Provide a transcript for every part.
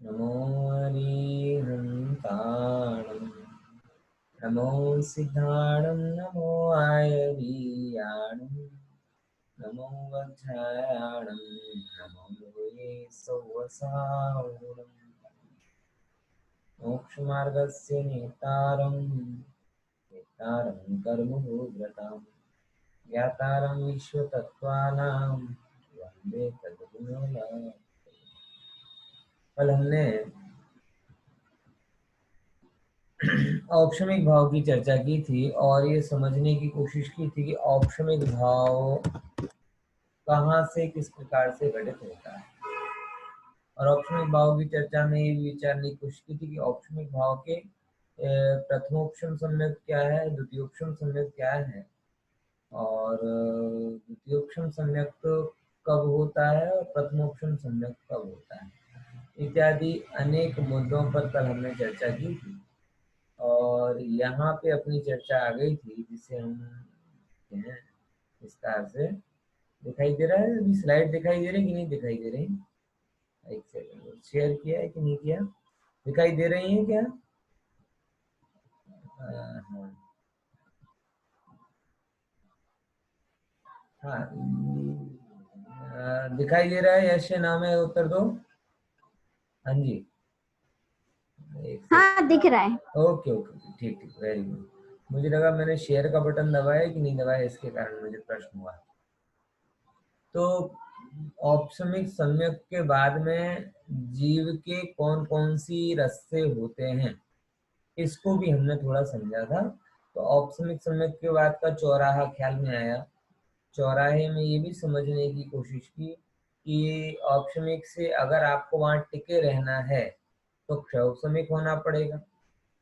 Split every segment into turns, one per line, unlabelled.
नमो अरिहन्ताणं नमो सिद्धाणं नमो आयरीयाणं नमो वज्रायाणं नमो ये सौवसावुणम् मोक्षमार्गस्य नेतारं कर्मभूव्रतां ज्ञातारं विश्वतत्त्वानां वन्दे तद्गुणोऽखिलम्। कल हमने औपशमिक भाव की चर्चा की थी और ये समझने की कोशिश की थी कि औपशमिक भाव कहाँ से किस प्रकार से घटित होता है। और औपशमिक भाव की चर्चा में ये विचारने की कोशिश की थी कि औपशमिक भाव के प्रथमोपशम सम्यक क्या है, द्वितीयोपशम सम्यक क्या है, और द्वितीयोपशम सम्यक कब होता है और प्रथमोपशम सम्यक कब होता है, इत्यादि अनेक मुद्दों पर कल हमने चर्चा की थी। और यहाँ पे अपनी चर्चा आ गई थी जिसे हम विस्तार से दिखाई दे रहा है। अभी स्लाइड दिखाई दे रही कि नहीं दिखाई दे रही? एक सेकंड, शेयर किया है कि नहीं किया? दिखाई दे रही है क्या? हाँ हाँ, दिखाई दे रहा है? यश नाम है, उत्तर दो। हाँ जी, एक
हाँ दिख
सेकंड।
रहा है।
ओके ओके, ठीक ठीक, वेरी गुड। मुझे लगा मैंने शेयर का बटन दबाया कि नहीं दबाया, इसके कारण मुझे प्रश्न हुआ। तो औपशमिक सम्यक के बाद में जीव के कौन कौन सी रस्ते होते हैं, इसको भी हमने थोड़ा समझा था। तो औपशमिक सम्यक के बाद का चौराहा ख्याल में आया। चौराहे में ये भी समझने की कोशिश की कि औपशमिक से अगर आपको वहां टिके रहना है तो क्षौपशमिक होना पड़ेगा।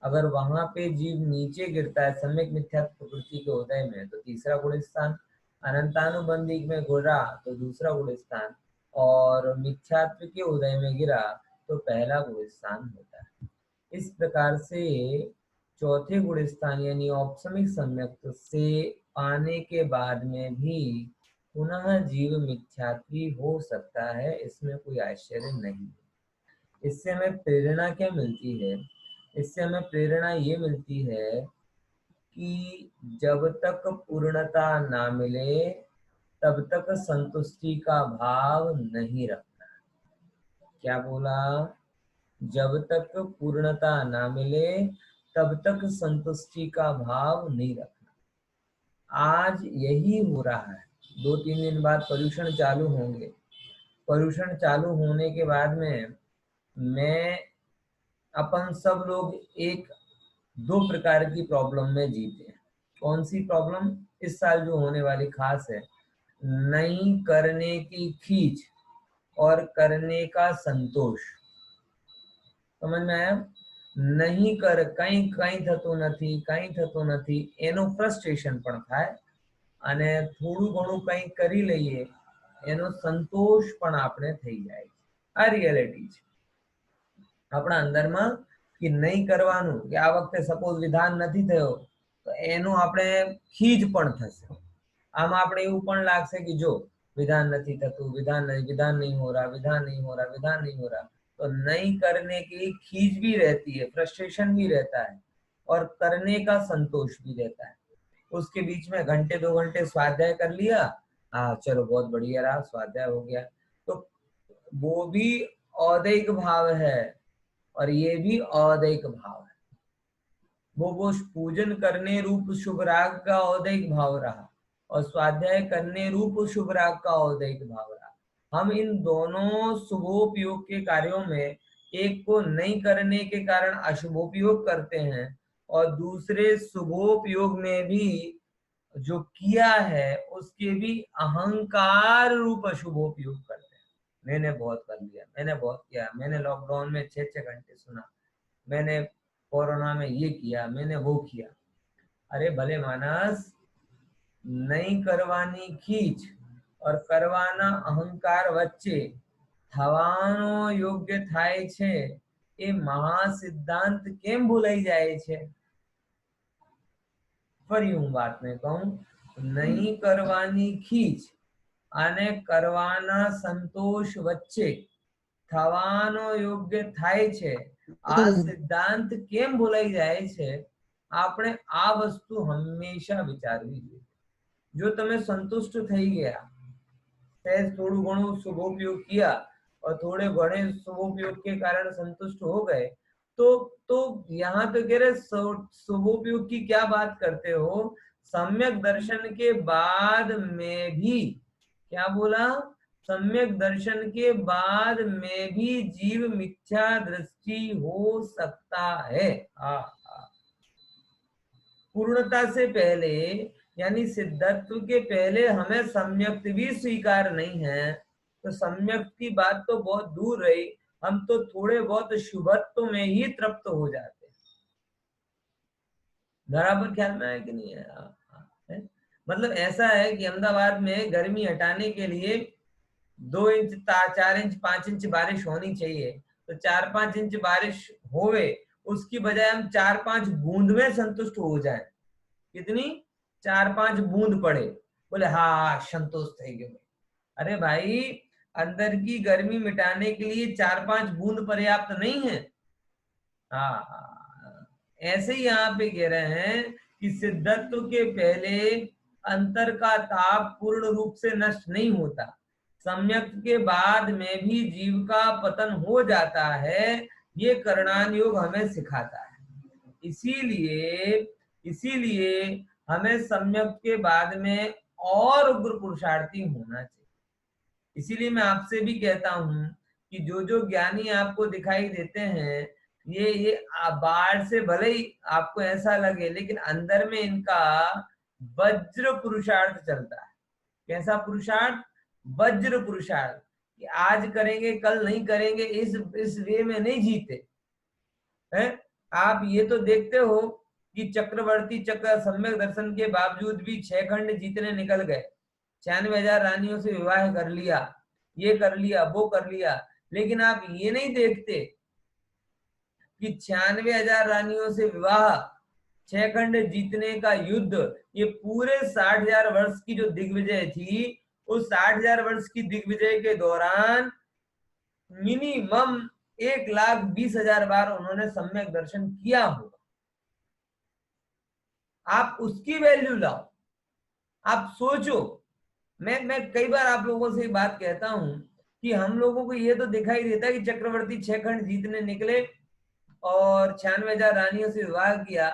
अगर वहां पे जीव नीचे गिरता है सम्यक मिथ्यात्व प्रवृत्ति के उदय में तो तीसरा गुण स्थान, अनंतानुबंधी में गिरा तो दूसरा गुण स्थान, और मिथ्यात्व के उदय में गिरा तो पहला गुण स्थान होता है। इस प्रकार से चौथे गुण स्थान यानी औपशमिक सम्यक से पाने के बाद में भी पुनः जीव मिथ्यात्वी हो सकता है, इसमें कोई आश्चर्य नहीं। इससे हमें प्रेरणा क्या मिलती है? इससे हमें प्रेरणा ये मिलती है कि जब तक पूर्णता ना मिले तब तक संतुष्टि का भाव नहीं रखना। क्या बोला? जब तक पूर्णता ना मिले तब तक संतुष्टि का भाव नहीं रखना। आज यही हो रहा है। 2-3 दिन बाद पर्यूषण चालू होंगे। पर्यूषण चालू होने के बाद में मैं अपन सब लोग एक दो प्रकार की प्रॉब्लम में जीते हैं। कौन सी प्रॉब्लम? इस साल जो होने वाली खास है, नहीं करने की खींच और करने का संतोष। समझ में आया? नहीं कर कहीं कहीं થતું નથી, કઈ થતું નથી એનો ફ્રસ્ટ્રેશન પણ થાય, અને થોડું ઘણું કંઈ કરી લઈએ એનો સંતોષ પણ આપણે થઈ જાય. આ રિયાલિટી છે આપણા અંદરમાં કે નહીં કરવાનું, કે આ વખતે સપોઝ વિધાન નથી થયો તો એનું આપણે ખીજ પણ થશે. આમાં આપણે એવું પણ લાગશે કે જો विधान नहीं थतु, विधान नहीं हो रहा, विधान नहीं हो रहा, विधान नहीं हो रहा, तो नहीं करने की खींच भी रहती है, फ्रस्ट्रेशन भी रहता है और करने का संतोष भी रहता है। उसके बीच में घंटे 2 घंटे स्वाध्याय कर लिया, हाँ चलो बहुत बढ़िया रहा, स्वाध्याय हो गया, तो वो भी औदैहिक भाव है और ये भी औदैहिक भाव है। वो पूजन करने रूप शुभ राग का औदैहिक भाव रहा और स्वाध्याय करने रूप शुभ राग का औदैहिक भाव रहा। हम इन दोनों शुभोपयोग के कार्यों में एक को नहीं करने के कारण अशुभोपयोग करते हैं और दूसरे शुभोपयोग में भी जो किया है उसके भी अहंकार रूप अशुभोपयोग करते हैं। मैंने बहुत कर लिया, मैंने बहुत किया, मैंने लॉकडाउन में 6-6 घंटे सुना, मैंने कोरोना में ये किया, मैंने वो किया। अरे भले मानस, नहीं करवानी खींच और करवाना अहंकार वच्चे થવાનો યોગ્ય થાય છે એ મહાસિદ્ધાંત કેમ ભૂલાઈ જાય છે? ફરી હું વાત में कहूं, नहीं करवानी खींच અને કરવાના સંતોષ વચ્ચે થવાનો યોગ્ય થાય છે. આ સિદ્ધાંત કેમ ભૂલાઈ જાય છે? આપણે આ વસ્તુ હંમેશા વિચારવી જોઈએ. જો તમે સંતુષ્ટ થઈ ગયા, सहज थोड़ू घणो शुभोपयोग किया और थोड़े बड़े शुभोपयोग के कारण संतुष्ट हो गए, तो यहाँ पे कह रहे शुभोपयोग की क्या बात करते हो? सम्यक दर्शन के बाद में भी, क्या बोला? सम्यक दर्शन के बाद में भी जीव मिथ्या दृष्टि हो सकता है। पूर्णता से पहले यानी सिद्धत्व के पहले हमें सम्यक भी स्वीकार नहीं है, तो सम्यक की बात तो बहुत दूर रही, हम तो थोड़े बहुत शुभत्व में ही तृप्त हो जाते हैं। बराबर ख्याल में है कि नहीं है? मतलब ऐसा है कि अहमदाबाद में गर्मी हटाने के लिए 2 इंच 4 इंच 5 इंच बारिश होनी चाहिए, तो 4-5 इंच बारिश होवे उसकी बजाय हम 4-5 बूंद में संतुष्ट हो जाए। कितनी? 4-5 बूंद पड़े, बोले हाँ संतोष થઈ ગયો। अरे भाई, अंदर की गर्मी मिटाने के लिए 4-5 बूंद पर्याप्त नहीं है। ऐसे ही यहाँ पे कह रहे हैं कि सिद्धत्व के पहले अंतर का ताप पूर्ण रूप से नष्ट नहीं होता, सम्यक के बाद में भी जीव का पतन हो जाता है। ये करणान योग हमें सिखाता है। इसीलिए हमें सम्यक के बाद में और उग्र पुरुषार्थी होना चाहिए। इसीलिए मैं आपसे भी कहता हूं कि जो ज्ञानी आपको दिखाई देते हैं, ये बाहर से भले ही आपको ऐसा लगे, लेकिन अंदर में इनका वज्र पुरुषार्थ चलता है। कैसा पुरुषार्थ? वज्र पुरुषार्थ, कि आज करेंगे कल नहीं करेंगे, इस वे में नहीं जीते हैं। आप ये तो देखते हो कि चक्रवर्ती चक्र सम्यक दर्शन के बावजूद भी 6 खंड जीतने निकल गए, 96,000 रानियों से विवाह कर लिया, ये कर लिया, वो कर लिया, लेकिन आप ये नहीं देखते कि 96,000 रानियों से विवाह, 6 खंड जीतने का युद्ध, ये पूरे 60,000 वर्ष की जो दिग्विजय थी, उस 60,000 वर्ष की दिग्विजय के दौरान मिनिमम 1,20,000 बार उन्होंने सम्यक दर्शन किया होगा। आप उसकी वैल्यू लाओ, आप सोचो। मैं कई बार आप लोगों से बात कहता हूं कि हम लोगों को ये तो दिखाई देता है कि चक्रवर्ती 6 खंड जीतने निकले और 96,000 रानियों से विवाह किया,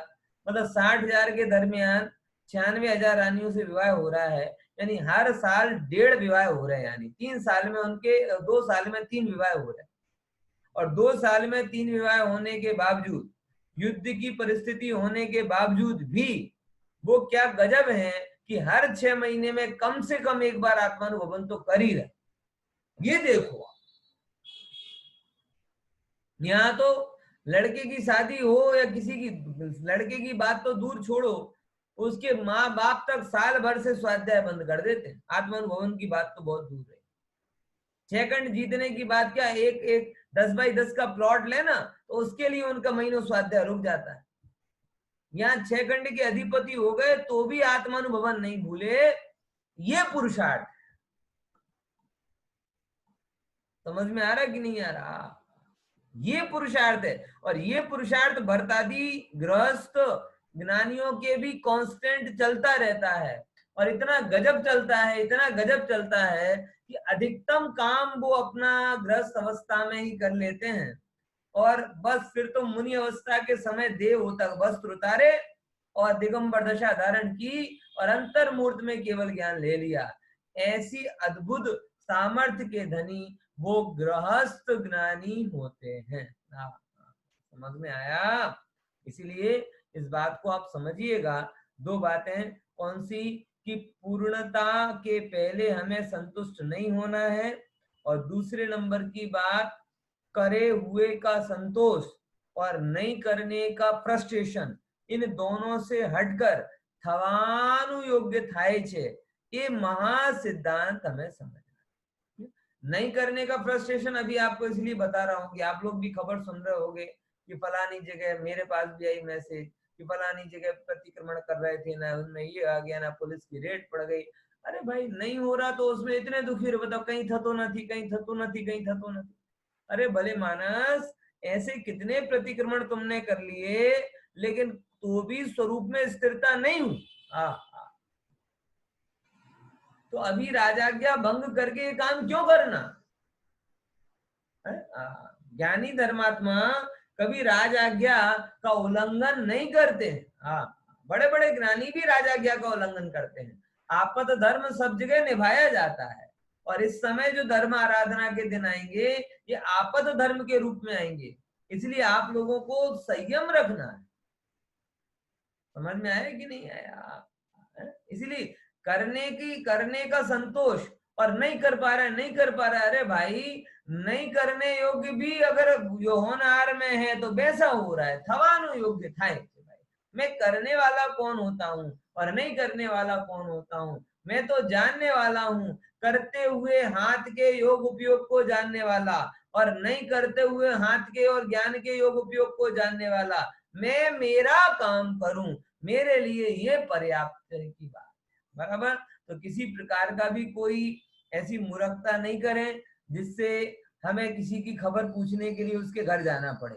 मतलब 60,000 के दरमियान 96,000 रानियों से विवाह हो रहा है, यानी हर साल 1.5 विवाह हो रहे हैं, यानी 3 साल में उनके 2 साल में 3 विवाह हो रहे हैं। और 2 साल में 3 विवाह होने के बावजूद, युद्ध की परिस्थिति होने के बावजूद भी वो क्या गजब है कि हर 6 महीने में कम से कम एक बार आत्मानुभवन तो कर ही रहे। ये देखो, यहाँ तो लड़के की शादी हो या किसी की, लड़के की बात तो दूर छोड़ो, उसके माँ बाप तक साल भर से स्वाध्याय बंद कर देते। आत्मानुभवन की बात तो बहुत दूर है। 6 खंड जीतने की बात क्या, एक 10 बाई 10 का प्लॉट लेना, तो उसके लिए उनका महीनों स्वाध्याय रुक जाता है। यहाँ 6 खंड के अधिपति हो गए तो भी आत्मानुभवन नहीं भूले, ये पुरुषार्थ। समझ में आ रहा कि नहीं आ रहा? ये पुरुषार्थ है। और ये पुरुषार्थ भरतादि गृहस्थ ज्ञानियों के भी कांस्टेंट चलता रहता है, और इतना गजब चलता है, इतना गजब चलता है कि अधिकतम काम वो अपना गृहस्थ अवस्था में ही कर लेते हैं, और बस फिर तो मुनि अवस्था के समय देव होता वस्त्र उतारे और दिगंबर दशा धारण की और अंतर्मूर्त में केवल ज्ञान ले लिया। ऐसी अद्भुत सामर्थ्य के धनी वो गृहस्थ ज्ञानी होते हैं। समझ में आया? इसीलिए इस बात को आप समझिएगा। 2 बातें कौन सी? कि पूर्णता के पहले हमें संतुष्ट नहीं होना है, और दूसरे नंबर की बात, करे हुए का संतोष और नहीं करने का फ्रस्ट्रेशन, इन दोनों से हटकर थवानु योग्य થાય છે, ये महासिद्धांत हमें समझना। नहीं करने का फ्रस्ट्रेशन अभी आपको इसलिए बता रहा हूँ कि आप लोग भी खबर सुन रहे होंगे कि फलानी जगह, मेरे पास भी आई मैसेज कि फलानी जगह प्रतिक्रमण कर रहे थे ना, उनमें ये आ गया ना, पुलिस की रेड पड़ गई। अरे भाई नहीं हो रहा तो उसमें इतने दुखी रहो, बताओ कहीं थतो नहीं, कहीं थतो नहीं, कहीं थतो नहीं। अरे भले मानस, ऐसे कितने प्रतिक्रमण तुमने कर लिए, लेकिन तो भी स्वरूप में स्थिरता नहीं हुई। तो अभी राजाज्ञा भंग करके ये काम क्यों करना है? ज्ञानी धर्मात्मा कभी राजाज्ञा का उल्लंघन नहीं करते। हाँ, बड़े बड़े ज्ञानी भी राजाज्ञा का उल्लंघन करते हैं। आपत धर्म सब जगह निभाया जाता है, और इस समय जो धर्म आराधना के दिन आएंगे ये आपत धर्म के रूप में आएंगे, इसलिए आप लोगों को संयम रखना है। समझ में आया कि नहीं आया? इसलिए करने का संतोष, और नहीं कर पा रहा है, नहीं कर पा रहा है, अरे भाई नहीं करने योग्य भी अगर होनहार में है तो वैसा हो रहा है, थवानु योग्य था भाई। मैं करने वाला कौन होता हूँ और नहीं करने वाला कौन होता हूँ? मैं तो जानने वाला हूँ, करते हुए हाथ के योग उपयोग को जानने वाला, और नहीं करते हुए हाथ के और ज्ञान के योग उपयोग को जानने वाला। मैं मेरा काम करूं, मेरे लिए ये पर्याप्त है की बात, बराबर। तो किसी प्रकार का भी कोई ऐसी मूर्खता नहीं करें जिससे हमें किसी की खबर पूछने के लिए उसके घर जाना पड़े।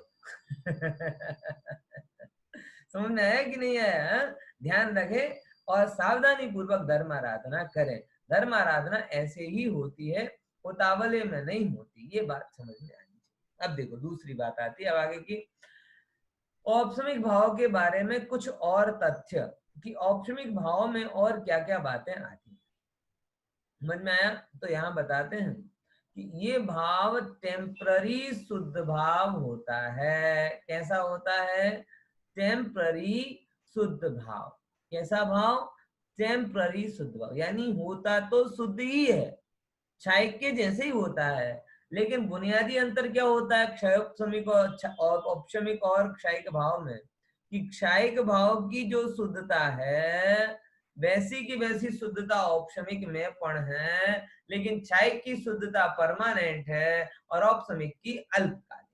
समझ में आया कि नहीं आया? ध्यान रखें और सावधानी पूर्वक धर्म आराधना करें। धर्म आराधना ऐसे ही होती है, उतावले में नहीं होती, ये बात समझ में आनी चाहिए। अब देखो दूसरी बात आती है अब आगे की, औपसमिक भाव के बारे में कुछ और तथ्य कि औपसमिक भाव में और क्या क्या बातें आती हैं, समझ में आया? तो यहाँ बताते हैं कि ये भाव टेम्पररी शुद्ध भाव होता है। कैसा होता है? टेम्पररी शुद्ध भाव। कैसा भाव? टेम्पररी शुद्ध भाव, यानी होता तो शुद्ध ही है, क्षायिक के जैसे ही होता है, लेकिन बुनियादी अंतर क्या होता है क्षयोपशमिक और औपशमिक और क्षायिक भाव में, कि क्षायिक भाव की जो शुद्धता है वैसी की वैसी शुद्धता औपशमिक में पण है, लेकिन क्षायिक की शुद्धता परमानेंट है और औपशमिक की अल्पकालिक।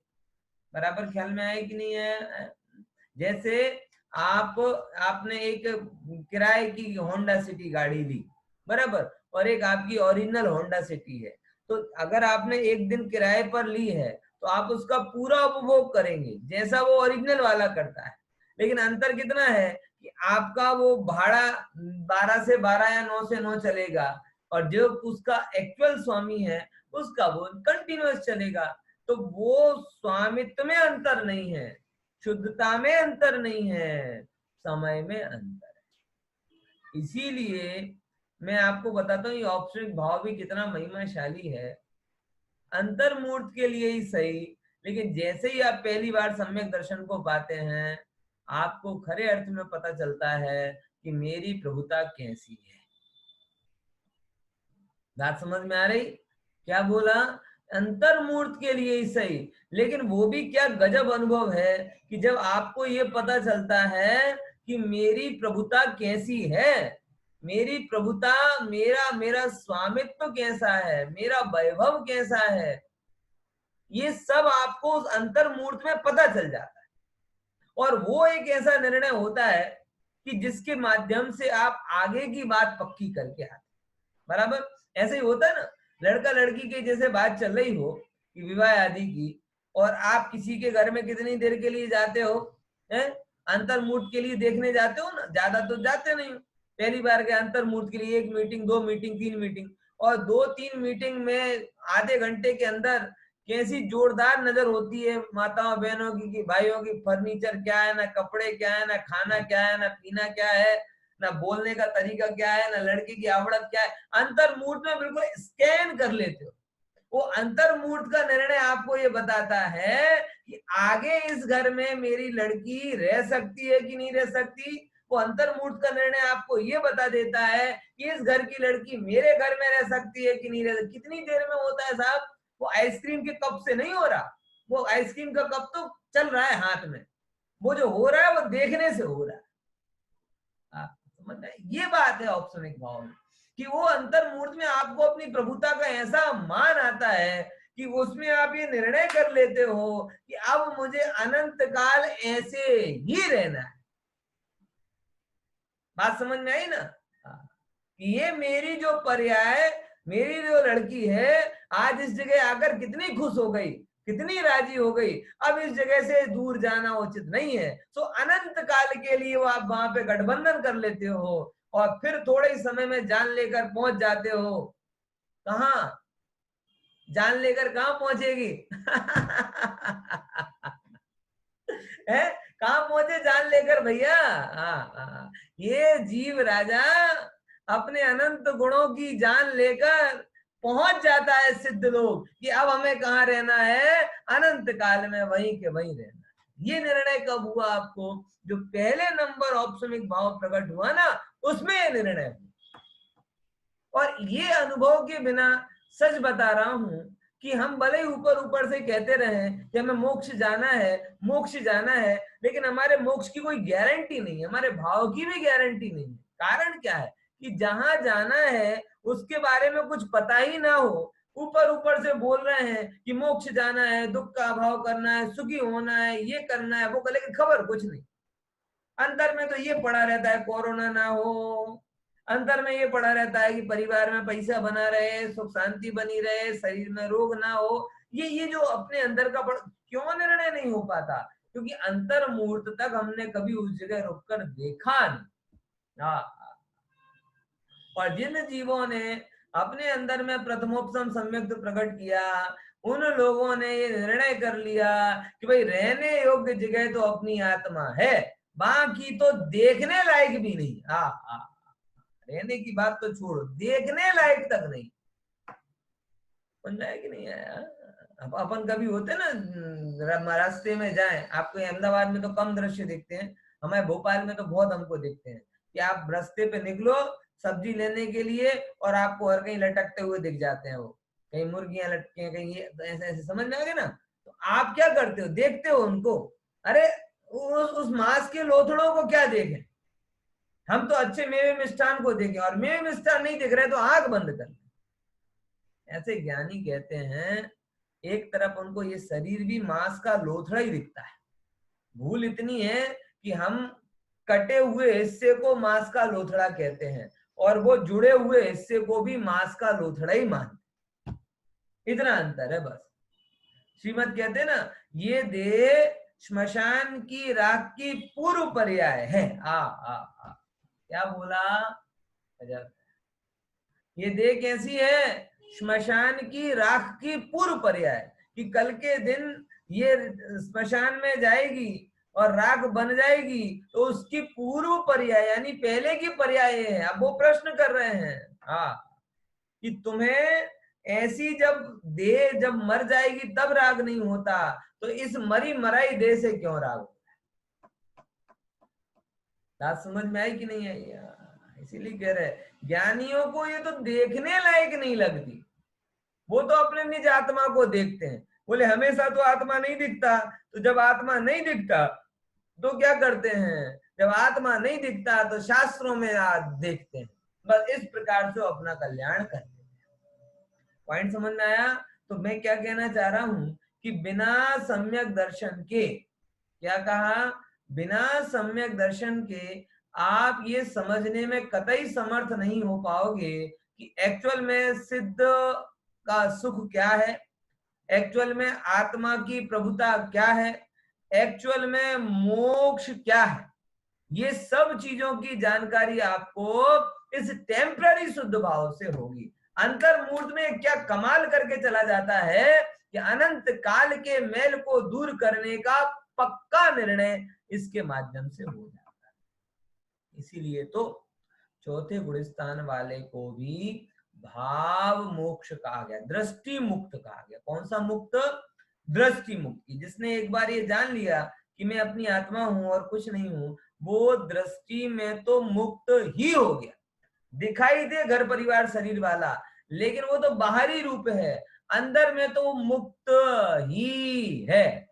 बराबर ख्याल में आया कि नहीं है? जैसे आपने एक किराए की होंडा सिटी गाड़ी ली, बराबर, और एक आपकी ओरिजिनल होंडा सिटी है। तो अगर आपने एक दिन किराए पर ली है तो आप उसका पूरा उपभोग करेंगे जैसा वो ओरिजिनल वाला करता है, लेकिन अंतर कितना है कि आपका वो भाड़ा 12 से 12 या 9 से 9 चलेगा, और जो उसका एक्चुअल स्वामी है उसका वो कंटिन्यूअस चलेगा। तो वो स्वामित्व में अंतर नहीं है, शुद्धता में अंतर नहीं है, समय में अंतर है। इसीलिए मैं आपको बताता हूँ ये औपचारिक भाव भी कितना महिमाशाली है। अंतर्मूर्त के लिए ही सही, लेकिन जैसे ही आप पहली बार सम्यक दर्शन को पाते हैं आपको खरे अर्थ में पता चलता है कि मेरी प्रभुता कैसी है। बात समझ में आ रही? क्या बोला? अंतर्मूर्त के लिए ही सही, लेकिन वो भी क्या गजब अनुभव है कि जब आपको ये पता चलता है कि मेरी प्रभुता कैसी है, मेरी प्रभुता, मेरा मेरा स्वामित्व कैसा है, मेरा वैभव कैसा है, ये सब आपको उस अंतर्मूर्त में पता चल जाता है। और वो एक ऐसा निर्णय होता है कि जिसके माध्यम से आप आगे की बात पक्की करके आते, बराबर। ऐसे ही होता है ना, लड़का लड़की के जैसे बात चल रही हो कि विवाह आदि की, और आप किसी के घर में कितनी देर के लिए जाते हो, हैं? अंतर्मूर्त के लिए देखने जाते हो ना, ज्यादा तो जाते नहीं हो। पहली बार के अंतर्मूर्त के लिए 1 मीटिंग, 2 मीटिंग, 3 मीटिंग, और 2-3 मीटिंग में आधे घंटे के अंदर कैसी जोरदार नजर होती है माताओं बहनों की कि भाइयों की फर्नीचर क्या है, ना कपड़े क्या है, ना खाना क्या है, ना पीना क्या है, ना बोलने का तरीका क्या है, ना लड़की की आवड़त क्या है। अंतर्मूर्त में बिल्कुल स्कैन कर लेते हो। वो अंतर्मूर्त का निर्णय आपको ये बताता है कि आगे इस घर में मेरी लड़की रह सकती है कि नहीं रह सकती। वो अंतर्मूर्त का निर्णय आपको ये बता देता है कि इस घर की लड़की मेरे घर में रह सकती है कि नहीं रह सकती। कितनी देर में होता है साहब? वो आइसक्रीम के कप से नहीं हो रहा, वो आइसक्रीम का कप तो चल रहा है हाथ में, वो जो हो रहा है वो देखने से हो रहा है। समझ में? ये बात है औपचारिक भाव में, कि वो अंतर्मूर्त में आपको अपनी प्रभुता का ऐसा मान आता है कि उसमें आप ये निर्णय कर लेते हो कि अब मुझे अनंत काल ऐसे ही रहना है। बात समझ में आई ना? कि ये मेरी जो पर्याय, मेरी जो लड़की है, आज इस जगह आकर कितनी खुश हो गई, कितनी राजी हो गई, अब इस जगह से दूर जाना उचित नहीं है। तो अनंत काल के लिए वो आप वहां पे गठबंधन कर लेते हो और फिर थोड़े ही समय में जान लेकर पहुंच जाते हो। कहाँ जान लेकर कहाँ पहुंचेगी? है कहाँ पहुंचे जान लेकर भैया? हाँ, ये जीव राजा अपने अनंत गुणों की जान लेकर पहुंच जाता है सिद्ध लोग कि अब हमें कहाँ रहना है, अनंत काल में वहीं के वहीं रहना है। ये निर्णय कब हुआ आपको? जो पहले नंबर औपसमिक भाव प्रकट हुआ ना, उसमें ये निर्णय हुआ। और ये अनुभव के बिना सच बता रहा हूं कि हम भले ही ऊपर ऊपर से कहते रहे कि हमें मोक्ष जाना है, मोक्ष जाना है, लेकिन हमारे मोक्ष की कोई गारंटी नहीं है, हमारे भाव की भी गारंटी नहीं है। कारण क्या है कि जहां जाना है उसके बारे में कुछ पता ही ना हो, ऊपर ऊपर से बोल रहे हैं कि मोक्ष जाना है, दुख का अभाव करना है, सुखी होना है, ये करना है, वो, लेकिन खबर कुछ नहीं। अंदर में तो ये पड़ा रहता है कोरोना ना हो, अंदर में ये पड़ा रहता है कि परिवार में पैसा बना रहे, सुख शांति बनी रहे, शरीर में रोग ना हो। ये जो अपने अंदर का क्यों निर्णय नहीं हो पाता? क्योंकि अंतर मुहूर्त तक हमने कभी उस जगह रुककर देखा नहीं। और जिन जीवों ने अपने अंदर में प्रथमोपम सम्यक प्रकट किया, उन लोगों ने ये निर्णय कर लिया कि भाई रहने योग्य जगह तो अपनी आत्मा है, बाकी तो देखने लायक भी नहीं। रहने की बात तो छोड़ो, देखने लायक तक नहीं। समझ आया कि नहीं आया? अपन कभी होते ना रास्ते में जाएं, आपको अहमदाबाद में तो कम दृश्य दिखते हैं, हमारे भोपाल में तो बहुत हमको दिखते हैं कि आप रास्ते पे निकलो सब्जी लेने के लिए और आपको हर कहीं लटकते हुए दिख जाते हैं, वो कहीं मुर्गियां लटके हैं, कहीं ऐसे ऐसे। समझ में आ गया ना? तो आप क्या करते हो? देखते हो उनको। अरे उस मांस के लोथड़ों को क्या देखें, हम तो अच्छे मेवे मिष्ठान को देखें, और मेवे मिष्ठान नहीं दिख रहे तो आंख बंद कर। ऐसे ज्ञानी कहते हैं एक तरफ उनको ये शरीर भी मांस का लोथड़ा ही दिखता है। भूल इतनी है कि हम कटे हुए हिस्से को मांस का लोथड़ा कहते हैं और वो जुड़े हुए हिस्से को भी मांस का लोथड़ा ही मानते। इतना अंतर है बस। श्रीमद कहते हैं ना, ये देह श्मशान की राख की पूर्व पर्याय है। क्या बोला? ये देह कैसी है? श्मशान की राख की पूर्व पर्याय, कि कल के दिन ये श्मशान में जाएगी और राख बन जाएगी, तो उसकी पूर्व पर्याय यानी पहले की पर्याय है। अब वो प्रश्न कर रहे हैं कि तुम्हें ऐसी जब देह जब मर जाएगी तब राग नहीं होता, तो इस मरी मराई देह से क्यों राग होता है? बात समझ में आई कि नहीं आई? इसीलिए कह रहे ज्ञानियों को ये तो देखने लायक नहीं लगती, वो तो अपने निज आत्मा को देखते हैं। बोले हमेशा तो आत्मा नहीं दिखता, तो जब आत्मा नहीं दिखता तो क्या करते हैं? जब आत्मा नहीं दिखता तो शास्त्रों में देखते हैं। बस इस प्रकार से अपना कल्याण करते हैं। पॉइंट समझ में आया? तो मैं क्या कहना चाह रहा हूं कि बिना सम्यक दर्शन के, क्या कहा? बिना सम्यक दर्शन के आप ये समझने में कतई समर्थ नहीं हो पाओगे कि एक्चुअल में सिद्ध का सुख क्या है, एक्चुअल में आत्मा की प्रभुता क्या है, एक्चुअल में मोक्ष क्या है। ये सब चीजों की जानकारी आपको इस टेम्पररी शुद्ध भाव से होगी। अंतर्मूर्त में क्या कमाल करके चला जाता है कि अनंत काल के मेल को दूर करने का पक्का निर्णय इसके माध्यम से हो जाता है। इसीलिए तो चौथे गुण स्थान वाले को भी भाव मोक्ष कहा गया, दृष्टि मुक्त कहा गया। कौन सा मुक्त? दृष्टि मुक्ति। जिसने एक बार ये जान लिया कि मैं अपनी आत्मा हूं और कुछ नहीं हूं, वो दृष्टि में तो मुक्त ही हो गया। दिखाई दे घर परिवार शरीर वाला, लेकिन वो तो बाहरी रूप है, अंदर में तो मुक्त ही है।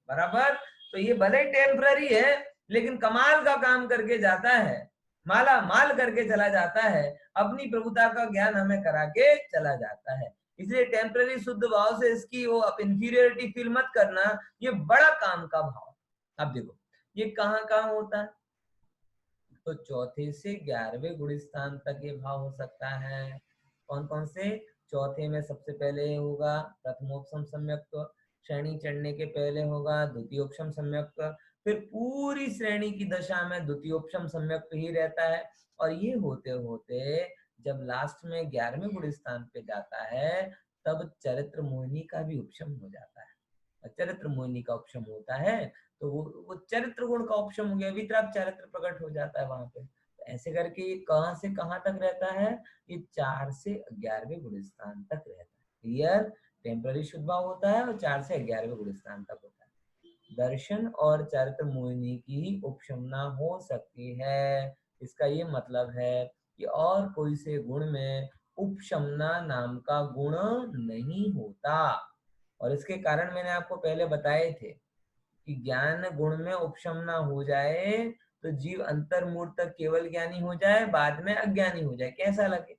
बराबर। तो ये भले टेम्पररी है, लेकिन कमाल का काम करके जाता है, माला माल करके चला जाता है, अपनी प्रभुता का ज्ञान हमें करा के चला जाता है। इसलिए टेम्पररी शुद्ध भाव से इसकी वो आप इंफीरियरिटी फील मत करना, ये बड़ा काम का भाव। अब देखो ये कहाँ कहाँ होता है? तो चौथे से 11वें गुण स्थान तक ये भाव हो सकता है। कौन कौन से? चौथे में सबसे पहले होगा प्रथमोपसम सम्यक्त, श्रेणी चढ़ने के पहले होगा द्वितीयोपसम सम्यक्त, फिर पूरी श्रेणी की दशा में द्वितीयोपसम सम्यक्त ही रहता है। और ये होते होते जब लास्ट में 11वें गुण स्थान पे जाता है तब चरित्र मोहिनी का भी उपशम हो जाता है। चरित्र मोहिनी का उपशम होता है तो वो चरित्र गुण का उपशम हो गया, वितराग चरित्र प्रकट हो जाता है वहां पे। तो ऐसे करके ये कहां से कहां तक रहता है? ये 4 से 11वें गुण स्थान तक रहता है। क्लियर? टेम्पररी शुद्ध भाव होता है और 4 से 11वें गुण स्थान तक होता है। दर्शन और चरित्र मोहिनी की ही उपशमना हो सकती है। इसका ये मतलब है कि और कोई से गुण में उपशमना नाम का गुण नहीं होता। और इसके कारण मैंने आपको पहले बताए थे कि ज्ञान गुण में उपशमना हो जाए तो जीव अंतर्मूर्त तक केवल ज्ञानी हो जाए, बाद में अज्ञानी हो जाए। कैसा लगे?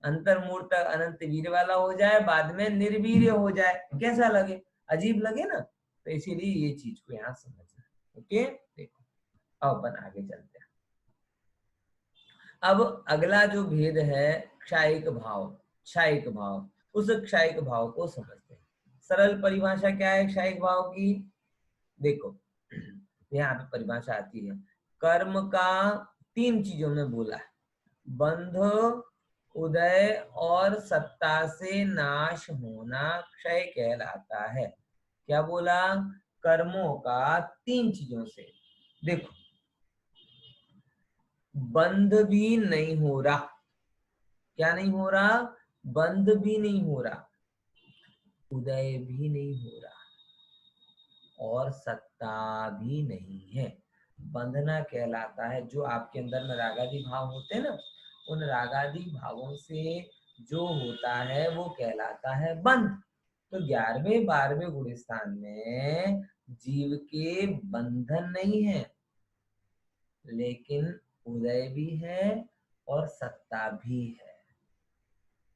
अंतर्मूर्त तक अनंत वीर वाला हो जाए, बाद में निर्वीर्य हो जाए। कैसा लगे? अजीब लगे ना। तो इसीलिए ये चीज को यहाँ समझना। ओके, देखो अब अपन आगे चलते हैं। अब अगला जो भेद है क्षायिक भाव, क्षायिक भाव, उस क्षायिक भाव को समझते हैं। सरल परिभाषा क्या है क्षायिक भाव की? देखो यहाँ पे परिभाषा आती है, कर्म का 3 चीजों में बोला है, बंध, उदय और सत्ता से नाश होना क्षय कहलाता है। क्या बोला? कर्मों का 3 चीजों से। देखो, बंध भी नहीं हो रहा। क्या नहीं हो रहा? बंध भी नहीं हो रहा, उदय भी नहीं हो रहा और सत्ता भी नहीं है। बंधना कहलाता है जो आपके अंदर में रागादि भाव होते हैं ना, उन रागादि भावों से जो होता है वो कहलाता है बंध। तो 11वें 12वें गुण स्थान में जीव के बंधन नहीं है, लेकिन उदय भी है और सत्ता भी है।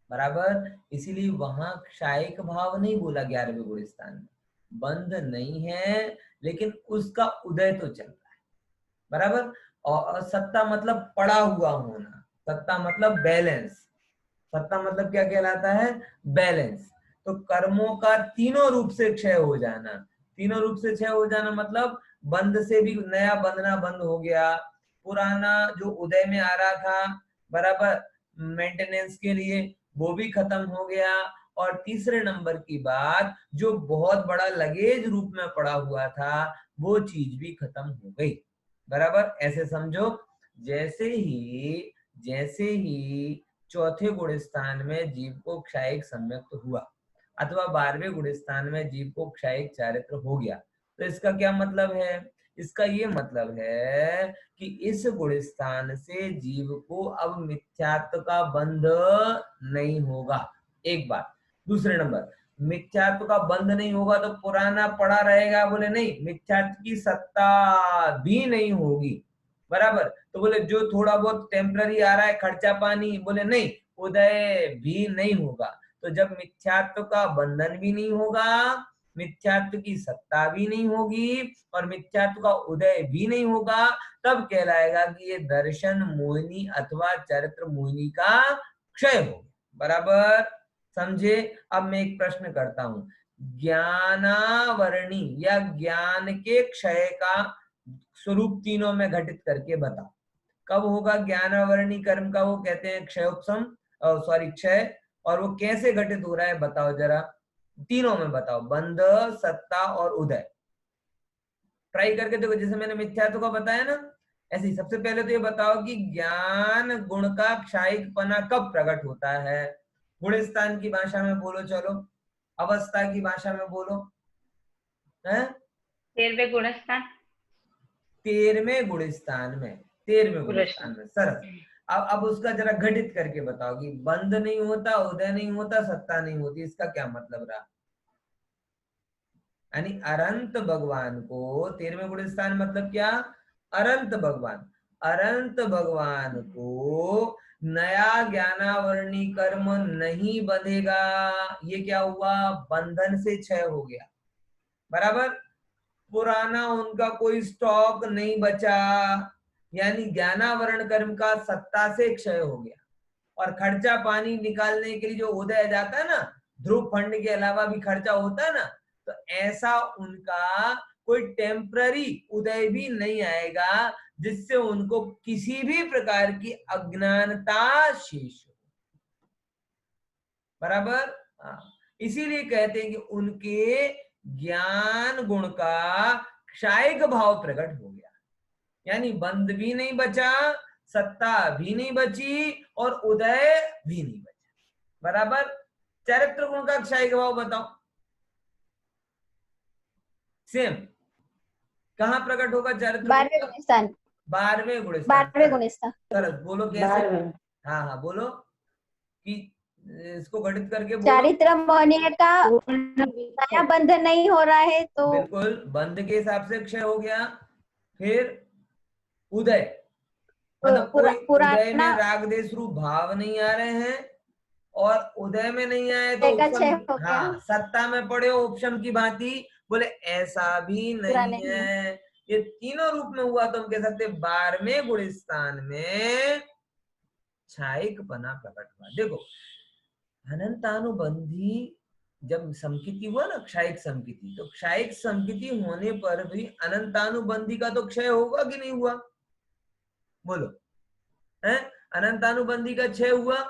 बराबर? इसीलिए वहां क्षायिक भाव नहीं बोला 11वें गुण स्थान में। बंध नहीं है लेकिन उसका उदय तो चल रहा है। बराबर? और सत्ता मतलब पड़ा हुआ होना, सत्ता मतलब बैलेंस। सत्ता मतलब क्या कहलाता है? बैलेंस। तो कर्मों का तीनों रूप से क्षय हो जाना, तीनों रूप से क्षय हो जाना मतलब बंध से भी नया बंधना बंद हो गया, पुराना जो उदय में आ रहा था बराबर मेंटेनेंस के लिए वो भी खत्म हो गया, और तीसरे नंबर की बात जो बहुत बड़ा लगेज रूप में पड़ा हुआ था वो चीज भी खत्म हो गई। बराबर? ऐसे समझो, जैसे ही चौथे गुण स्थान में जीव को क्षायिक सम्यक्त हुआ अथवा 12वें गुण स्थान में जीव को क्षायिक चारित्र हो गया, तो इसका क्या मतलब है? इसका ये मतलब है कि इस गुण स्थान से जीव को अब मिथ्यात्व का बंध नहीं होगा। एक बात। दूसरे नंबर, मिथ्यात्व का बंध नहीं होगा तो पुराना पड़ा रहेगा? बोले नहीं, मिथ्यात्व की सत्ता भी नहीं होगी। बराबर? तो बोले जो थोड़ा बहुत टेम्पररी आ रहा है खर्चा पानी, बोले नहीं, उदय भी नहीं होगा। तो जब मिथ्यात्व का बंधन भी नहीं होगा, मिथ्यात्व की सत्ता भी नहीं होगी और मिथ्यात्व का उदय भी नहीं होगा, तब कहलाएगा कि ये दर्शन मोहिनी अथवा चरित्र मोहिनी का क्षय हो गया। बराबर? समझे? अब मैं एक प्रश्न करता हूं, ज्ञानावरणी या ज्ञान के क्षय का स्वरूप तीनों में घटित करके बताओ। कब होगा ज्ञानावरणी कर्म का? वो कहते हैं क्षयोपशम, सॉरी क्षय। और वो कैसे घटित हो रहा है बताओ जरा, तीनों में बताओ, बंध, सत्ता और उदय। ट्राई करके देखो, जैसे मैंने मिथ्यात्व का बताया ना, ऐसे ही सबसे पहले तो ये बताओ कि ज्ञान गुण का क्षायिकपना कब प्रकट होता है? गुण स्थान की भाषा में बोलो, चलो अवस्था की भाषा में बोलो। है
13वें गुणस्थान।
13वें गुण स्थान में, 13वें गुण
पुरुष।
स्थान में। सरस। अब उसका जरा घटित करके बताओ कि बंध नहीं होता, उदय नहीं होता, सत्ता नहीं होती, इसका क्या मतलब रहा? यानी अनंत भगवान को 13वें गुण स्थान मतलब क्या? अनंत भगवान, अनंत भगवान को नया ज्ञानावरणी कर्म नहीं बंधेगा। ये क्या हुआ? बंधन से क्षय हो गया। बराबर? पुराना उनका कोई स्टॉक नहीं बचा, यानी ज्ञानावरण कर्म का सत्ता से क्षय हो गया। और खर्चा पानी निकालने के लिए जो उदय जाता है ना, ध्रुव फंड के अलावा भी खर्चा होता है ना, तो ऐसा उनका कोई टेम्पररी उदय भी नहीं आएगा जिससे उनको किसी भी प्रकार की अज्ञानता शेष हो। बराबर। हाँ, इसीलिए कहते हैं कि उनके ज्ञान गुण का क्षायिक भाव प्रकट हो गया, यानी बंध भी नहीं बचा, सत्ता भी नहीं बची और उदय भी नहीं बचा। बराबर। चरित्र गुण का क्षायिक भाव बताओ। सेम कहां प्रकट होगा चरित्र गुण
12वें
का?
गुणस्थान।
12वें गुणस्थान।
12वें गुणस्थान।
सरस बोलो कैसे? हाँ हाँ बोलो कि इसको गणित करके बोलो।
चारित्र मोहनीय का नया बंध नहीं हो रहा है तो
बिल्कुल, बंध के हिसाब से क्षय हो गया। फिर उदय, मतलब कोई उदय में
पुराना
राग देश रूप भाव नहीं आ रहे हैं, और उदय में नहीं आए तो
का क्षय
उपशम,
हो गया।
हाँ सत्ता में पड़े हो उपशम की भांति, बोले ऐसा भी
पूरा
नहीं
नहीं है।
है। ये तीनों रूप में हुआ तो हम कह सकते 12वें गुणस्थान में क्षायिक पना प्रकट हुआ। देखो अनंतानुबंधी जब समकिति हुआ ना, क्षायिक समकिति, तो क्षायिक समकिति होने पर भी अनंतानुबंधी का तो क्षय होगा कि नहीं हुआ? बोलो है, अनंतानुबंधी का क्षय हुआ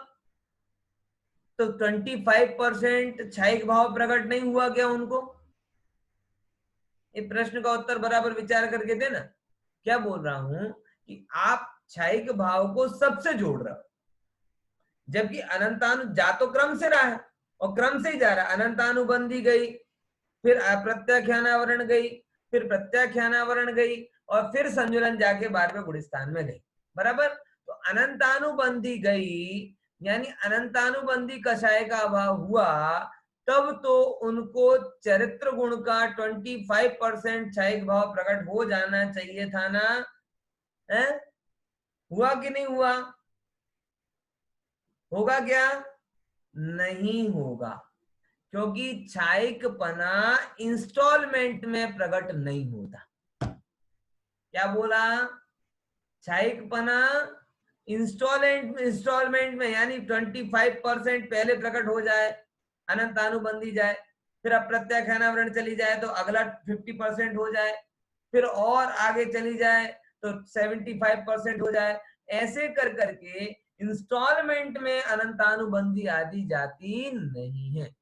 तो 25% क्षायिक भाव प्रकट नहीं हुआ क्या उनको? ये प्रश्न का उत्तर बराबर विचार करके देना। क्या बोल रहा हूं कि आप क्षायिक भाव को सबसे जोड़ रहे हो, जबकि अनंतानु जा तो क्रम से रहा है और क्रम से ही जा रहा है। अनंतानुबंधी गई, फिर अप्रत्याख्यानावरण गई, फिर प्रत्याख्यानावरण गई, और फिर संजुलन जाके 12वें गुणस्थान में गई। बराबर। तो अनंतानुबंधी गई, यानी अनंतानुबंधी कषाय का अभाव हुआ, तब तो उनको चरित्र गुण का 25% क्षायिक भाव प्रकट हो जाना चाहिए था ना, है? हुआ कि नहीं हुआ? होगा क्या? नहीं होगा, क्योंकि क्षायिक पना इंस्टॉलमेंट में प्रकट नहीं होता। क्या बोला? क्षायिक पना इंस्टॉलमेंट में, यानी 25% पहले प्रकट हो जाए, अनंतानुबंधी जाए, फिर अप्रत्याख्यानावरण चली जाए तो अगला 50% हो जाए, फिर और आगे चली जाए तो 75% हो जाए, ऐसे कर करके इंस्टॉलमेंट में अनंतानुबंधी आदि जाती नहीं है।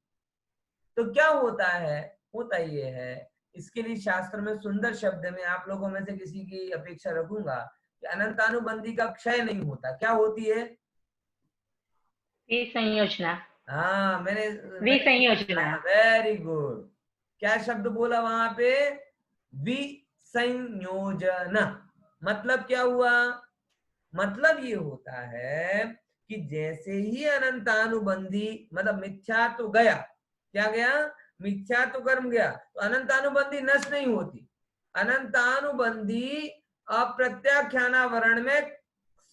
तो क्या होता है? होता ये है, इसके लिए शास्त्र में सुंदर शब्द में आप लोगों में से किसी की अपेक्षा रखूंगा कि अनंतानुबंधी का क्षय नहीं होता। क्या होती है?
विसंयोजना।
हाँ मैंने
विसंयोजना।
Very good. क्या शब्द बोला वहां पे? विसंयोजन। मतलब क्या हुआ? मतलब ये होता है कि जैसे ही अनंतानुबंधी, मतलब मिथ्या तो गया, क्या गया? मिथ्या तो कर्म गया, तो अनंतानुबंधी नष्ट नहीं होती। अनंतानुबंधी अप्रत्याख्यानावरण में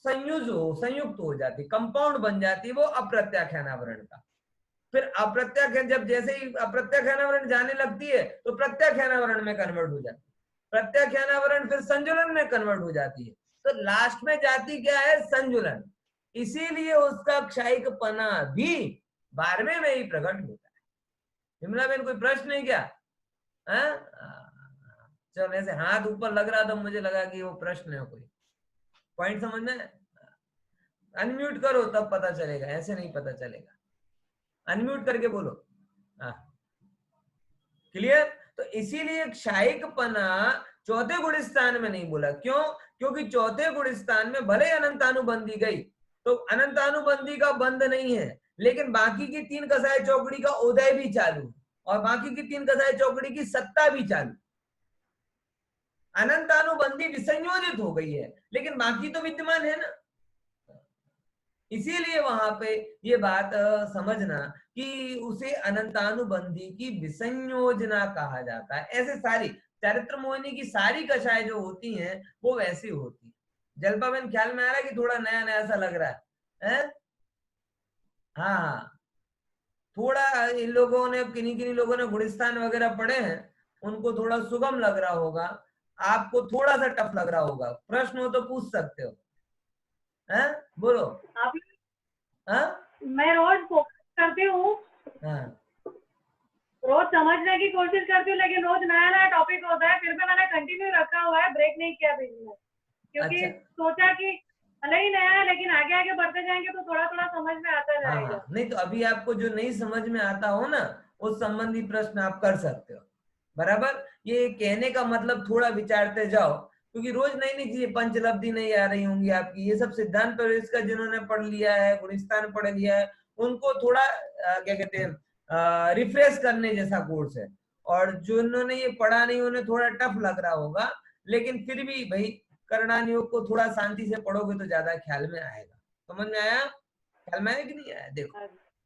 संयुक्त हो जाती, कंपाउंड बन जाती वो अप्रत्याख्यानावरण का। फिर अप्रत्याख्यान, जब जैसे ही अप्रत्याख्यानावरण जाने लगती है तो प्रत्याख्यानावरण में कन्वर्ट हो जाती है, प्रत्याख्यानावरण फिर संजुलन में कन्वर्ट हो जाती है, तो लास्ट में जाती क्या है? संजुलन। इसीलिए उसका क्षायिक पना भी 12वें में ही प्रकट होता है। विमला बेन कोई प्रश्न है क्या? चलो, ऐसे हाथ ऊपर लग रहा था, मुझे लगा कि वो प्रश्न है कोई। पॉइंट समझ में? अनम्यूट करो तब पता चलेगा, ऐसे नहीं पता चलेगा। अनम्यूट करके बोलो। हाँ क्लियर। तो इसीलिए क्षायिक पना चौथे गुण स्थान में नहीं बोला। क्यों? क्योंकि चौथे गुण स्थान में भले अनंतानुबंधी गई, तो अनंतानुबंधी का बंध नहीं है, लेकिन बाकी की 3 कसाय चौकड़ी का उदय भी चालू, और बाकी की 3 कसाय चौकड़ी की सत्ता भी चालू। अनंतानुबंधी विसंयोजित हो गई है, लेकिन बाकी तो विद्यमान है ना। इसीलिए वहां पे ये बात समझना कि उसे अनंतानुबंधी की विसंयोजना कहा जाता है। ऐसे सारी चरित्र मोहिनी की सारी कषाय जो होती हैं वो वैसी होती है। जल्पा बहन ख्याल में आ रहा है कि थोड़ा नया नया सा लग रहा है? हाँ हाँ, थोड़ा इन लोगों ने, किन्हीं किन्हीं लोगों ने गुणस्थान वगैरह पढ़े हैं, उनको थोड़ा सुगम लग रहा होगा। आपको थोड़ा सा टफ लग रहा होगा, प्रश्न हो तो पूछ सकते हो। हैं बोलो।
आप
हाँ
मैं रोज फोकस करती हूँ,
हाँ
रोज समझने की कोशिश करती हूँ, लेकिन रोज नया नया टॉपिक होता है, फिर भी मैंने कंटिन्यू रखा हुआ है, ब्रेक नहीं किया बीच में, क्योंकि
अच्छा
सोचा कि भले ही नया है लेकिन आगे आगे बढ़ते जाएंगे तो थोड़ा थोड़ा समझ में आता जाएगा।
हाँ, नहीं तो अभी आपको जो नहीं समझ में आता हो ना, उस संबंधी प्रश्न आप कर सकते हो, बराबर। ये कहने का मतलब थोड़ा विचारते जाओ, क्योंकि रोज नई नई चीजें पंचलब्धि नहीं आ रही होंगी आपकी, ये सब सिद्धांत प्रवेश का जिन्होंने पढ़ लिया है, गुणस्थान पढ़ लिया है, उनको थोड़ा क्या कहते हैं रिफ्रेश करने जैसा कोर्स है। और जिन्होंने ये पढ़ा नहीं उन्हें थोड़ा टफ लग रहा होगा, लेकिन फिर भी भाई करणान योग को थोड़ा शांति से पढ़ोगे तो ज्यादा ख्याल में आएगा। समझ में आया? ख्याल में आया कि नहीं आया? देखो,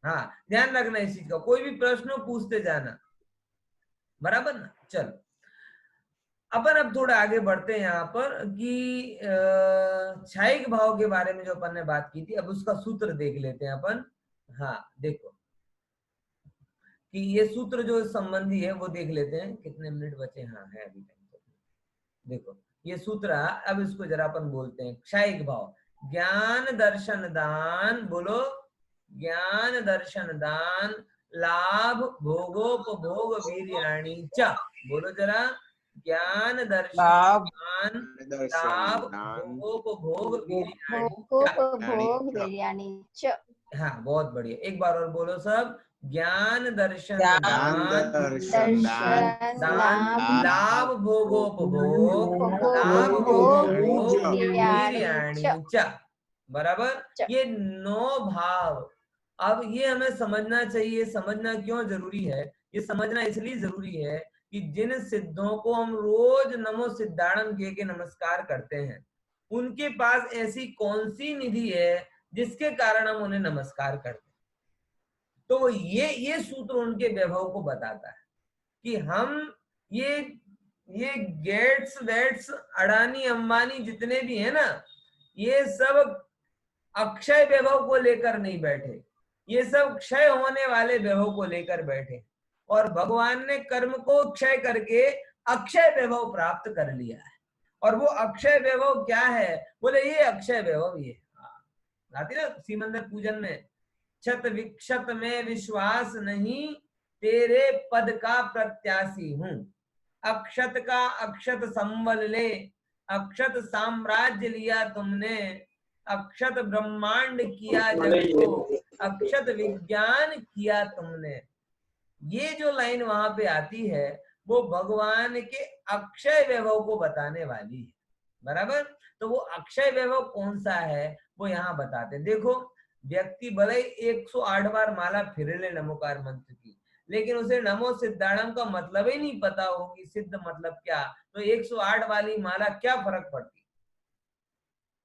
हाँ ध्यान रखना इस चीज का, कोई भी प्रश्न हो पूछते जाना, बराबर ना। चलो अपन अब थोड़ा आगे बढ़ते हैं यहाँ पर कि क्षयिक भाव के बारे में जो अपन ने बात की थी, अब उसका सूत्र देख लेते हैं अपन। हाँ देखो कि ये सूत्र जो संबंधी है वो देख लेते हैं, कितने मिनट बचे? हाँ है अभी टाइम तो। देखो ये सूत्र है, अब इसको जरा अपन बोलते हैं। क्षयिक भाव, ज्ञान दर्शन दान, बोलो ज्ञान दर्शन दान लाभ भोगोपभोग वीर्याणि च, बोलो जरा, ज्ञान दर्शन
लाभ
दान
दर्शन
लाभ
दान
भोगोपभोग वीर्याणि च।
भोगोपभोग वीर्याणि च।
हाँ बहुत बढ़िया, एक बार और बोलो सब। ज्ञान दर्शन
ज्ञान
दान
दर्शन दान
दान लाभ भोगोपभोग लाभ
भोगोपभोग
भोगोपभोग
वीर्याणि
वीर्याणि
च।
च, बराबर।
च।
ये 9 भाव, अब ये हमें समझना चाहिए। समझना क्यों जरूरी है? ये समझना इसलिए जरूरी है कि जिन सिद्धों को हम रोज नमो सिद्धाणम कह के नमस्कार करते हैं, उनके पास ऐसी कौन सी निधि है जिसके कारण हम उन्हें नमस्कार करते हैं। तो ये सूत्र उनके वैभव को बताता है कि हम ये गेट्स वेट्स अडानी अंबानी जितने भी है ना, ये सब अक्षय वैभव को लेकर नहीं बैठे, ये सब क्षय होने वाले वैभव को लेकर बैठे। और भगवान ने कर्म को क्षय करके अक्षय वैभव प्राप्त कर लिया है। और वो अक्षय वैभव क्या है? बोले ये अक्षय वैभव ये आती ना सिमंदर पूजन में, क्षत विक्षत में विश्वास नहीं, तेरे पद का प्रत्याशी हूं। अक्षत का अक्षत संबल ले, अक्षत साम्राज्य लिया तुमने, अक्षत ब्रह्मांड किया जग को, अक्षत विज्ञान किया तुमने। ये जो लाइन वहां पे आती है वो भगवान के अक्षय वैभव को बताने वाली है, बराबर। तो वो अक्षय वैभव कौन सा है वो यहाँ बताते हैं। देखो व्यक्ति भले 108 बार माला फिर ले नमोकार मंत्र की, लेकिन उसे नमो सिद्धाणम का मतलब ही नहीं पता होगी, सिद्ध मतलब क्या, तो 108 वाली माला क्या फर्क पड़ती?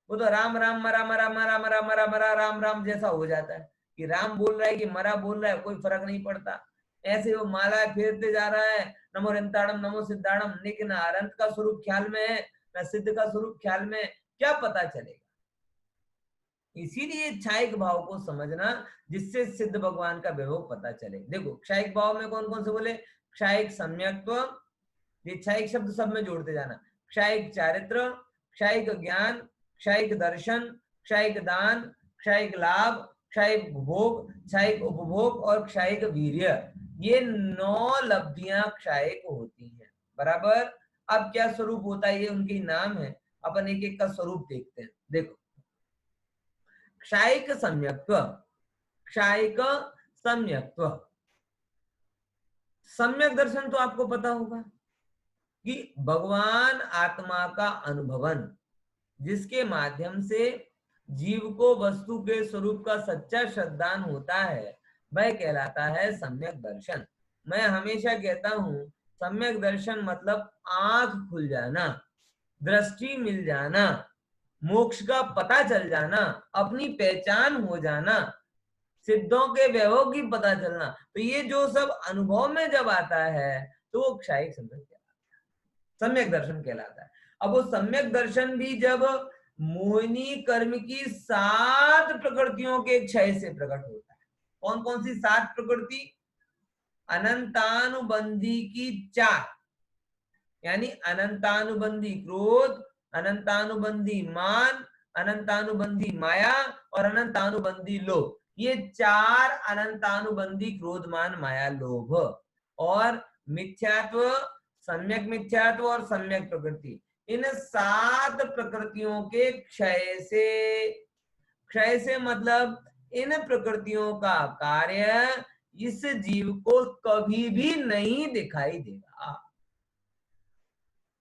वो तो राम राम मरा मरा मरा मरा मरा मरा राम राम जैसा हो जाता है कि राम बोल रहा है कि मरा बोल रहा है, कोई फर्क नहीं पड़ता। ऐसे वो माला फेरते जा रहा है, नमो रंताड़म नमो सिद्धाणम, लेकिन अनंत का स्वरूप ख्याल में है न सिद्ध का स्वरूप ख्याल में, क्या पता चलेगा? इसीलिए क्षयिक भाव को समझना, जिससे सिद्ध भगवान का वैभव पता चले। देखो क्षयिक भाव में कौन कौन से बोले? क्षयिक सम्यक्त्व, ये क्षयिक शब्द सब में जोड़ते जाना। क्षयिक चारित्र, क्षयिक ज्ञान, क्षयिक दर्शन, क्षयिक दान, क्षयिक लाभ, क्षयिक भोग, क्षयिक उपभोग और क्षयिक वीर्य, ये 9 लब्धियां क्षयिक होती हैं, बराबर। अब क्या स्वरूप होता है, ये उनके नाम है, अपन एक एक का स्वरूप देखते हैं। देखो क्षयिक सम्यक्त्व, क्षयिक सम्यक्त्व, सम्यक दर्शन तो आपको पता होगा कि भगवान आत्मा का अनुभवन, जिसके माध्यम से जीव को वस्तु के स्वरूप का सच्चा श्रद्धान होता है, वह कहलाता है सम्यक दर्शन। मैं हमेशा कहता हूं सम्यक दर्शन मतलब आंख खुल जाना, दृष्टि मिल जाना, मोक्ष का पता चल जाना, अपनी पहचान हो जाना, सिद्धों के वैभव की पता चलना। तो ये जो सब अनुभव में जब आता है तो वो क्षयिक सम्यक दर्शन कहलाता है। अब वो सम्यक दर्शन भी जब मोहिनी कर्म की 7 प्रकृतियों के क्षय से प्रकट होता है। कौन कौन सी 7 प्रकृति? अनंतानुबंधी की 4, यानी अनंतानुबंधी क्रोध, अनंतानुबंधी मान, अनंतानुबंधी माया और अनंतानुबंधी लोभ। ये 4 अनंतानुबंधी क्रोध मान माया लोभ। और मिथ्यात्व, सम्यक मिथ्यात्व और सम्यक प्रकृति, इन 7 प्रकृतियों के क्षय से मतलब इन प्रकृतियों का कार्य इस जीव को कभी भी नहीं दिखाई देगा।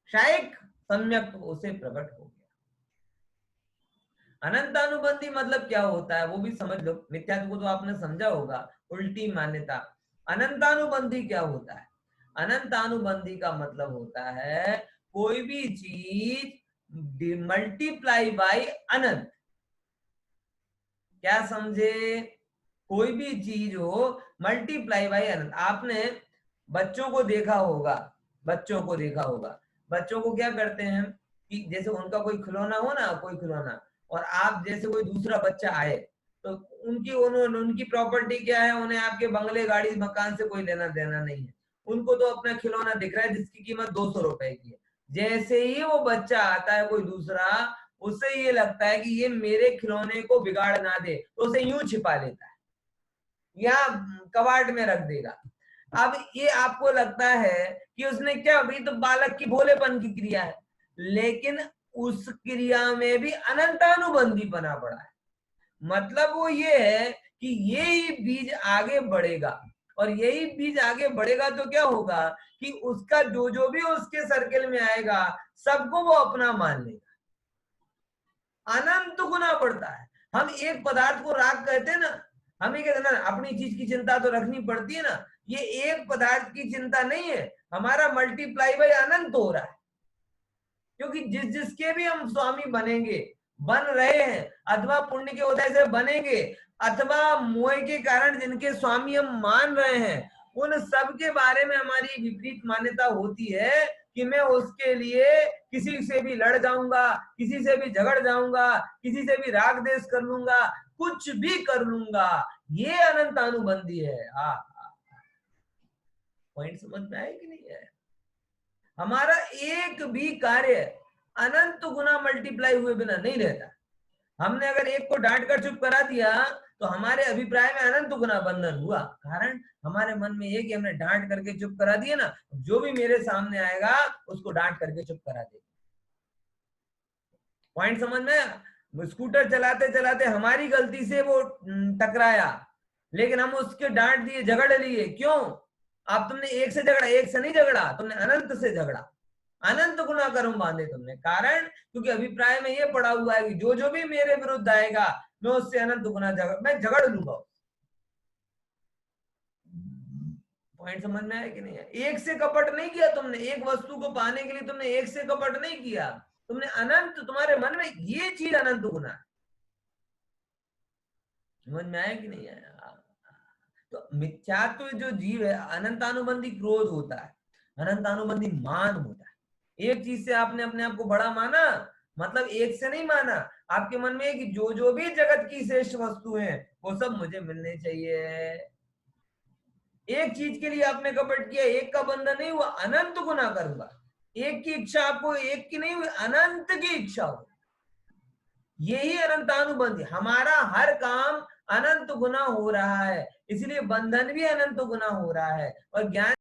क्षयिक सम्यक उसे प्रकट हो गया। अनंतानुबंधी मतलब क्या होता है वो भी समझ लो। मिथ्यात्व को तो आपने समझा होगा, उल्टी मान्यता। अनंतानुबंधी क्या होता है? अनंतानुबंधी का मतलब होता है कोई भी चीज मल्टीप्लाई बाय अनंत। क्या समझे? कोई भी चीज हो मल्टीप्लाई बाय अनंत। आपने बच्चों को देखा होगा, बच्चों को क्या करते हैं कि जैसे उनका कोई खिलौना हो ना, कोई खिलौना, और आप जैसे कोई दूसरा बच्चा आए तो उनकी प्रॉपर्टी क्या है, उन्हें आपके बंगले गाड़ी मकान से कोई लेना देना नहीं है। उनको तो अपना खिलौना दिख रहा है जिसकी कीमत 200 रुपए की है। जैसे ही वो बच्चा आता है कोई दूसरा, उसे ये लगता है कि ये मेरे खिलौने को बिगाड़ ना दे, तो उसे यूं छिपा लेता है या कबाड़ में रख देगा। अब ये आपको लगता है कि उसने क्या, भाई तो बालक की भोलेपन की क्रिया है, लेकिन उस क्रिया में भी अनंतानुबंधी बना पड़ा है। मतलब वो ये है कि यही बीज आगे बढ़ेगा, और यही बीज आगे बढ़ेगा तो क्या होगा कि उसका जो भी उसके सर्किल में आएगा सबको वो अपना मान लेगा। अनंत गुना बढ़ता है। हम एक पदार्थ को राग कहते हैं ना, हमें कहते ना अपनी चीज की चिंता तो रखनी पड़ती है ना, ये एक पदार्थ की चिंता नहीं है, हमारा मल्टीप्लाई बाय अनंत हो रहा है। क्योंकि जिसके भी हम स्वामी बनेंगे, बन रहे हैं, अथवा पुण्य के उदय से बनेंगे, अथवा मोह के कारण जिनके स्वामी हम मान रहे हैं, उन सब के बारे में हमारी विपरीत मान्यता होती है कि मैं उसके लिए किसी से भी लड़ जाऊंगा, किसी से भी झगड़ जाऊंगा, किसी से भी राग देश कर लूंगा, कुछ भी कर लूंगा। ये अनंतानुबंधी है। पॉइंट समझ में आया कि नहीं है? हमारा एक भी कार्य अनंत गुना मल्टीप्लाई हुए बिना नहीं रहता। हमने अगर एक को डांट कर चुप करा दिया तो हमारे अभिप्राय में अनंत गुना बंधन हुआ। कारण हमारे मन में ये कि हमने डांट करके चुप करा दिया ना, जो भी मेरे सामने आएगा उसको डांट करके चुप करा दे। पॉइंट समझ में? स्कूटर चलाते चलाते हमारी गलती से वो टकराया, लेकिन हम उसके डांट दिए, झगड़ लिए। क्यों? अब तुमने एक से झगड़ा, एक से नहीं झगड़ा, तुमने अनंत से झगड़ा, अनंत गुना कर्म बांधे तुमने। कारण क्योंकि अभिप्राय में ये पड़ा हुआ है कि जो भी मेरे विरुद्ध आएगा मैं उससे अनंत गुना मैं झगड़ लूंगा। पॉइंट समझ में आया कि नहीं है? एक से कपट नहीं किया तुमने, एक वस्तु को पाने के लिए तुमने एक से कपट नहीं किया, तुमने अनंत, तुम्हारे मन में ये चीज अनंत गुना है। समझ में आया कि नहीं आया? तो मिथ्यात्व जो जीव है, अनंतानुबंधी क्रोध होता है, अनंतानुबंधी मान होता है। एक चीज से आपने अपने आप को बड़ा माना, मतलब एक से नहीं माना, आपके मन में कि जो भी जगत की श्रेष्ठ वस्तु है वो सब मुझे मिलने चाहिए। एक चीज के लिए आपने कपट किया, एक का बंधन नहीं हुआ, अनंत गुना करूंगा। एक की इच्छा आपको एक की नहीं हुई, अनंत की इच्छा हो। यही अनंतानुबंधी। हमारा हर काम अनंत गुना हो रहा है, इसलिए बंधन भी अनंत गुना हो रहा है। और ज्ञान